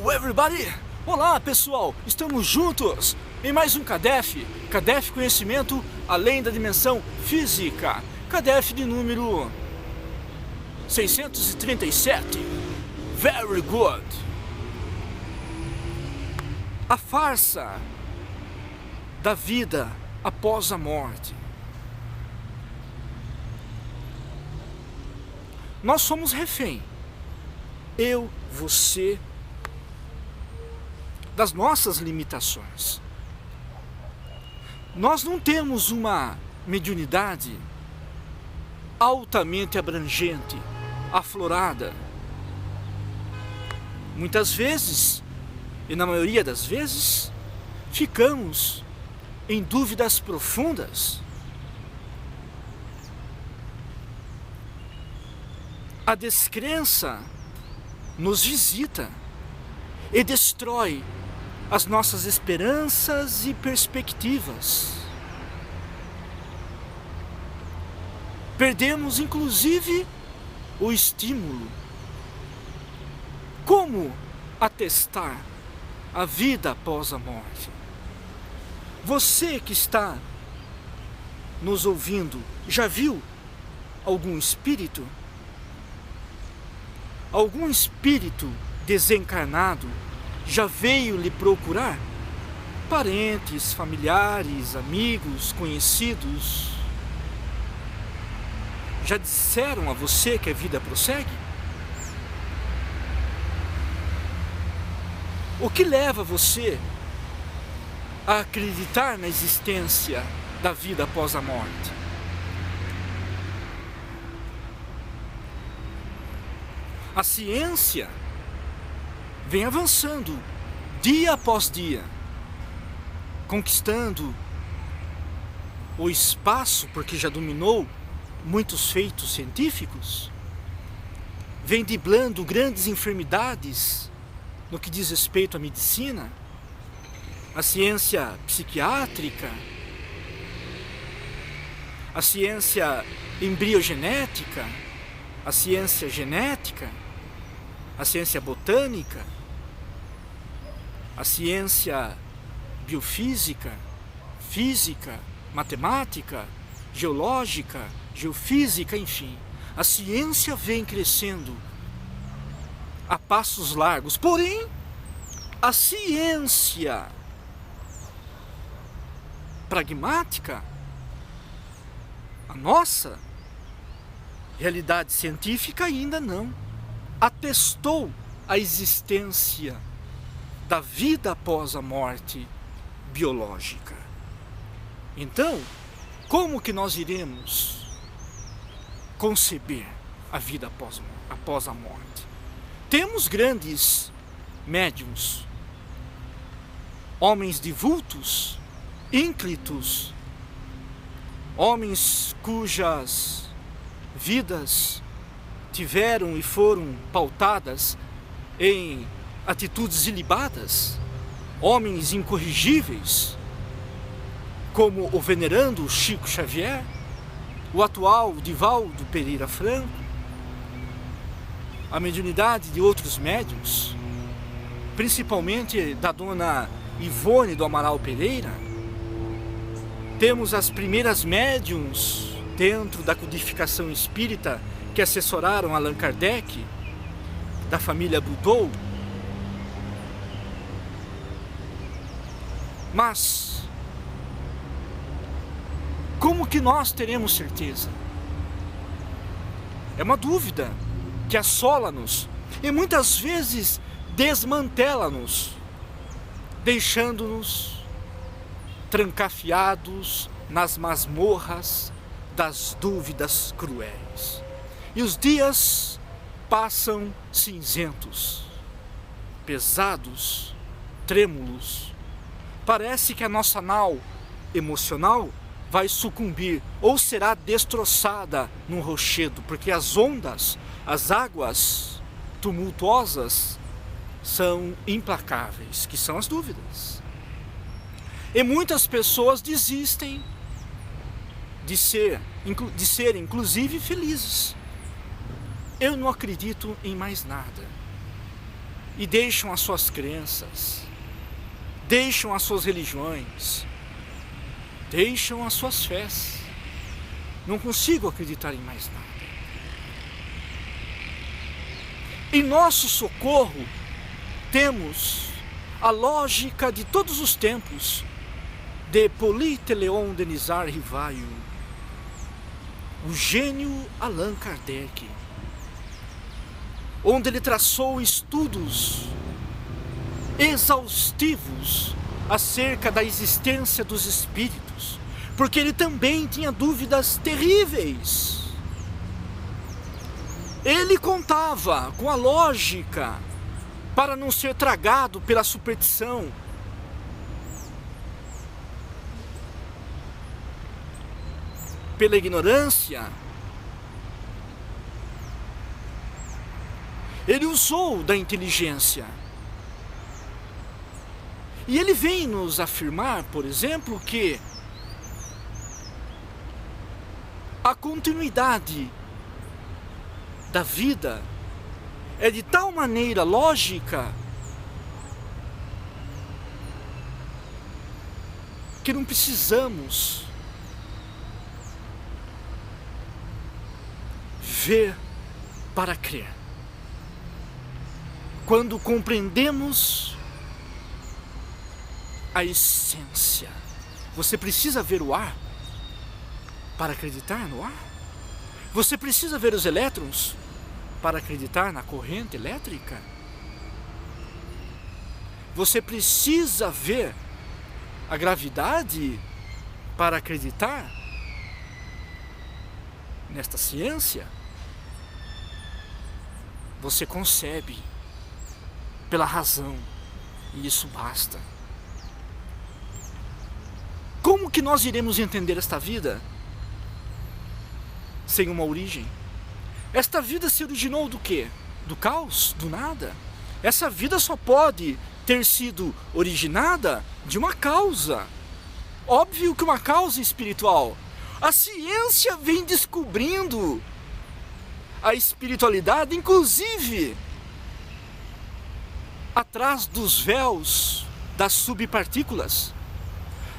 Hello everybody! Olá pessoal, estamos juntos em mais um CADEF, CADEF Conhecimento Além da Dimensão Física, CADEF de número 637. Very good! A farsa da vida após a morte. Nós somos refém, eu, você, das nossas limitações. Nós não temos uma mediunidade altamente abrangente, aflorada. Muitas vezes, e na maioria das vezes, ficamos em dúvidas profundas. A descrença nos visita e destrói as nossas esperanças e perspectivas. Perdemos inclusive o estímulo. Como atestar a vida após a morte? Você que está nos ouvindo, já viu algum espírito? Algum espírito desencarnado já veio lhe procurar? Parentes, familiares, amigos, conhecidos, já disseram a você que a vida prossegue? O que leva você a acreditar na existência da vida após a morte? A ciência vem avançando dia após dia, conquistando o espaço, porque já dominou muitos feitos científicos, vem driblando grandes enfermidades no que diz respeito à medicina, a ciência psiquiátrica, a ciência embriogenética, a ciência genética, a ciência botânica, a ciência biofísica, física, matemática, geológica, geofísica, enfim. A ciência vem crescendo a passos largos. Porém, a ciência pragmática, a nossa realidade científica, ainda não atestou a existência da vida após a morte biológica. Então, como que nós iremos conceber a vida após a morte? Temos grandes médiuns, homens de vultos, ínclitos, homens cujas vidas tiveram e foram pautadas em atitudes ilibadas, homens incorrigíveis, como o venerando Chico Xavier, o atual Divaldo Pereira Franco, a mediunidade de outros médiuns, principalmente da dona Ivone do Amaral Pereira. Temos as primeiras médiuns dentro da codificação espírita que assessoraram Allan Kardec, da família Budol. Mas como que nós teremos certeza? É uma dúvida que assola-nos e muitas vezes desmantela-nos, deixando-nos trancafiados nas masmorras das dúvidas cruéis. E os dias passam cinzentos, pesados, trêmulos. Parece que a nossa nau emocional vai sucumbir ou será destroçada num rochedo, porque as ondas, as águas tumultuosas são implacáveis, que são as dúvidas. E muitas pessoas desistem de ser inclusive felizes. Eu não acredito em mais nada. e deixam as suas crenças, deixam as suas religiões, deixam as suas fés. Não consigo acreditar em mais nada. Em nosso socorro, temos a lógica de todos os tempos, de Politeleon Denizar Rivaio, o gênio Allan Kardec, onde ele traçou estudos exaustivos acerca da existência dos espíritos, porque ele também tinha dúvidas terríveis. Ele contava com a lógica para não ser tragado pela superstição. Pela ignorância. Ele usou da inteligência. E ele vem nos afirmar, por exemplo, que a continuidade da vida é de tal maneira lógica que não precisamos ver para crer. Quando compreendemos a essência, você precisa ver o ar para acreditar no ar? Você precisa ver os elétrons para acreditar na corrente elétrica? Você precisa ver a gravidade para acreditar nesta ciência? Você concebe pela razão, e isso basta. Como que nós iremos entender esta vida sem uma origem? Esta vida se originou do quê? Do caos? Do nada? Essa vida só pode ter sido originada de uma causa. Óbvio que uma causa espiritual. A ciência vem descobrindo a espiritualidade, inclusive atrás dos véus das subpartículas.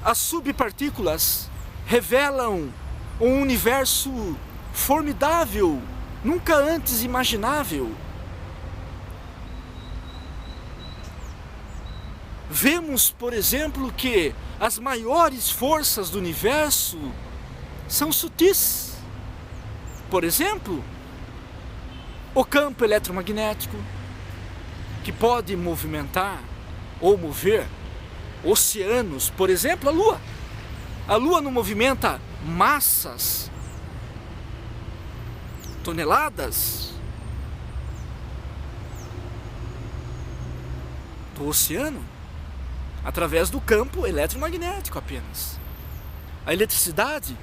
As subpartículas revelam um universo formidável, nunca antes imaginável. Vemos, por exemplo, que as maiores forças do universo são sutis. Por exemplo, o campo eletromagnético, que pode movimentar ou mover oceanos, por exemplo, a Lua. A Lua não movimenta massas, toneladas do oceano através do campo eletromagnético apenas. A eletricidade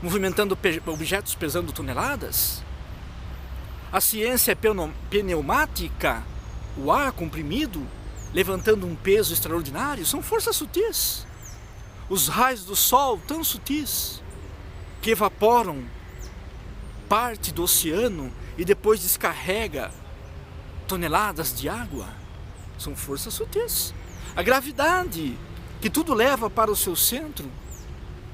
movimentando objetos pesando toneladas. A ciência pneumática, o ar comprimido levantando um peso extraordinário, são forças sutis. Os raios do sol tão sutis que evaporam parte do oceano e depois descarrega toneladas de água, são forças sutis. A gravidade, que tudo leva para o seu centro,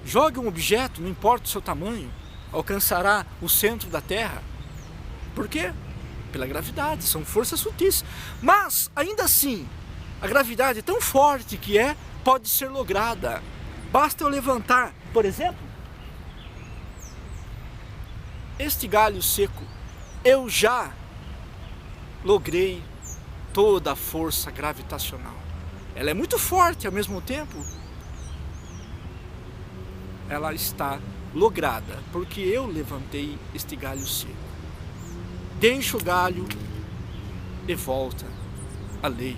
joga um objeto, não importa o seu tamanho, alcançará o centro da Terra. Por quê? Pela gravidade, são forças sutis. Mas, ainda assim, a gravidade é tão forte que pode ser lograda. Basta eu levantar, por exemplo, este galho seco. Eu já logrei toda a força gravitacional. Ela é muito forte ao mesmo tempo. Ela está lograda, porque eu levantei este galho seco. Deixo o galho e volta a lei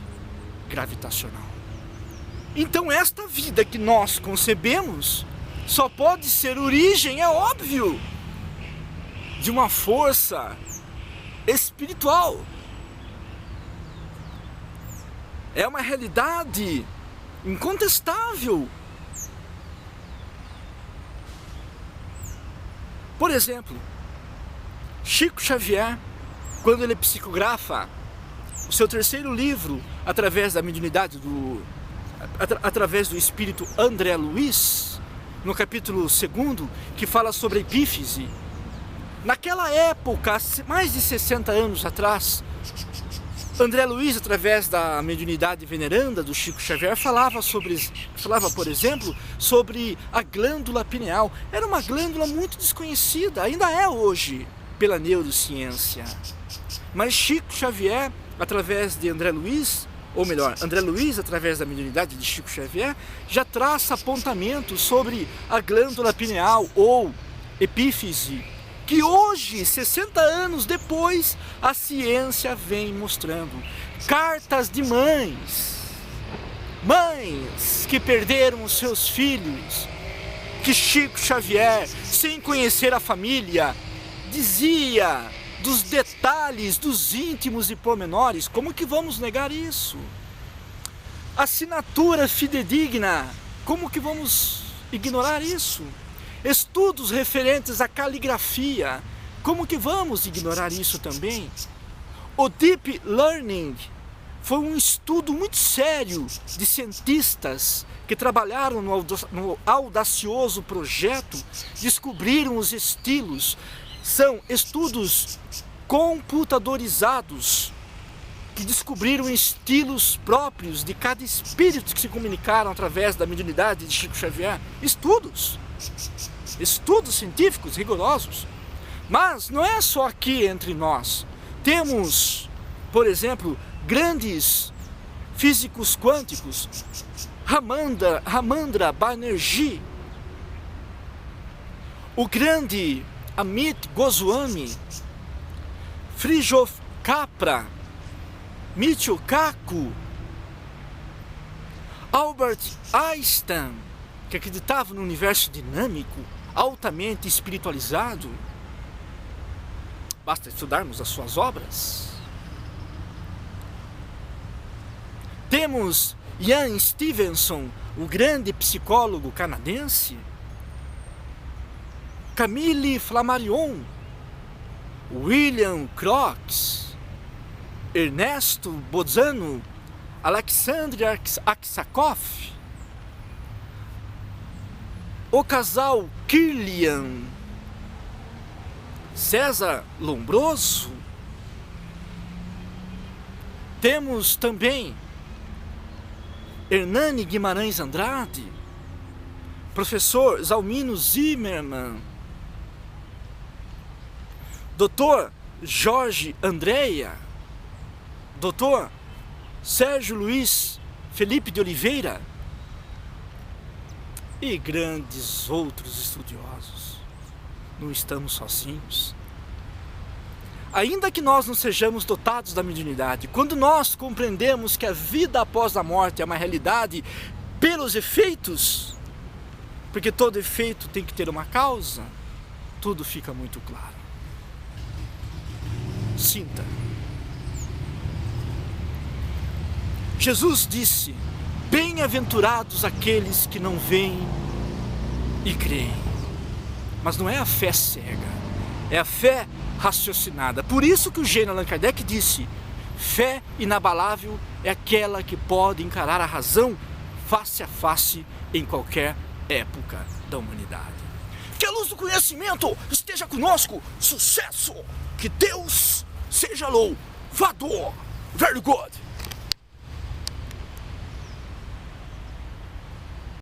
gravitacional. Então esta vida que nós concebemos só pode ser origem, é óbvio, de uma força espiritual. É uma realidade incontestável. Por exemplo, Chico Xavier, quando ele psicografa o seu terceiro livro, através da mediunidade através do espírito André Luiz, no capítulo 2, que fala sobre a epífise. Naquela época, mais de 60 anos atrás, André Luiz, através da mediunidade veneranda do Chico Xavier, falava, por exemplo, sobre a glândula pineal. Era uma glândula muito desconhecida, ainda é hoje, pela neurociência. Mas Chico Xavier, através de André Luiz, ou melhor, André Luiz, através da mediunidade de Chico Xavier, já traça apontamentos sobre a glândula pineal ou epífise, que hoje, 60 anos depois, a ciência vem mostrando. Cartas de mães que perderam os seus filhos, que Chico Xavier, sem conhecer a família, dizia dos detalhes, dos íntimos e pormenores. Como que vamos negar isso? Assinatura fidedigna, como que vamos ignorar isso? Estudos referentes à caligrafia, como que vamos ignorar isso também? O Deep Learning foi um estudo muito sério de cientistas que trabalharam no audacioso projeto, descobriram os estilos. São estudos computadorizados que descobriram estilos próprios de cada espírito que se comunicaram através da mediunidade de Chico Xavier. Estudos científicos rigorosos. Mas não é só aqui entre nós. Temos, por exemplo, grandes físicos quânticos, Ramandra Banerjee, o grande Amit Goswami, Frijolf Capra, Michio Kaku, Albert Einstein, que acreditava no universo dinâmico, altamente espiritualizado. Basta estudarmos as suas obras. Temos Ian Stevenson, o grande psicólogo canadense, Camille Flammarion, William Crookes, Ernesto Bolzano, Alexandre Aksakov, o casal Kirlian, César Lombroso. Temos também Hernani Guimarães Andrade, professor Zalmino Zimmermann, Dr. Jorge Andréa, Dr. Sérgio Luiz Felipe de Oliveira e grandes outros estudiosos. Não estamos sozinhos. Ainda que nós não sejamos dotados da mediunidade, quando nós compreendemos que a vida após a morte é uma realidade pelos efeitos, porque todo efeito tem que ter uma causa, tudo fica muito claro. Sinta. Jesus disse: bem-aventurados aqueles que não veem e creem. Mas não é a fé cega, é a fé raciocinada. Por isso que o gênio Allan Kardec disse: fé inabalável é aquela que pode encarar a razão face a face em qualquer época da humanidade. Que a luz do conhecimento esteja conosco. Sucesso! Que Deus seja louvado! Very good!